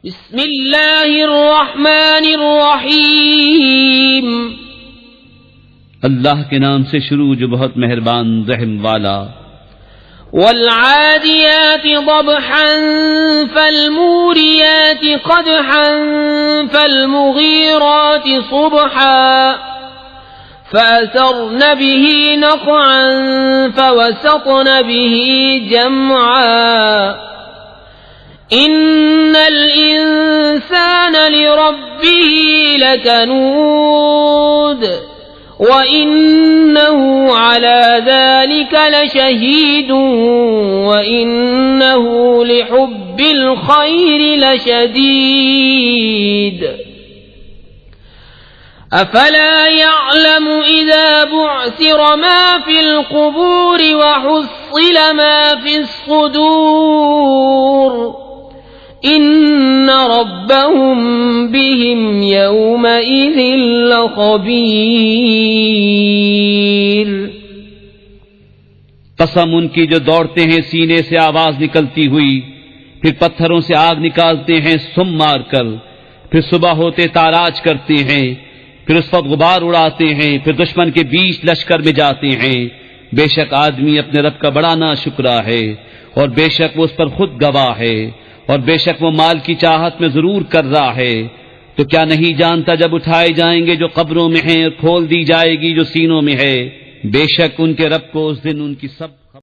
बिस्मिल्लाहिर्रहमानिर्रहीम। अल्लाह के नाम से शुरू जो बहुत मेहरबान रहम वाला। वल्आदियाति ज़बहन फल्मूरियाति क़दहन फल्मुगीराति सुबहा फअसरन बिही नक़अन फवसतन बिही जमआ इन्नल इंसान लिरब्बिही लकनूद व इन्नहु अला ज़ालिका लशहीद व इन्नहु लिहुब्बिल खैरि लशदीद। अफला यअलमु इज़ा बुअसिर मा फिल क़ुबूर व हुस्सिल मा फिस सुदूर इन्न रब्बहुम बिहिम यौमइज़िन लख़बीर। कसम उनकी जो दौड़ते हैं सीने से आवाज निकलती हुई, फिर पत्थरों से आग निकालते हैं सुम मार कर, फिर सुबह होते ताराज करते हैं, फिर उस वक्त गुबार उड़ाते हैं, फिर दुश्मन के बीच लश्कर में जाते हैं। बेशक आदमी अपने रब का बड़ा नाशुक्रा है और बेशक वो उस पर खुद गवाह है और बेशक वो माल की चाहत में जरूर कर रहा है। तो क्या नहीं जानता जब उठाए जाएंगे जो कब्रों में हैं और खोल दी जाएगी जो सीनों में है, बेशक उनके रब को उस दिन उनकी सब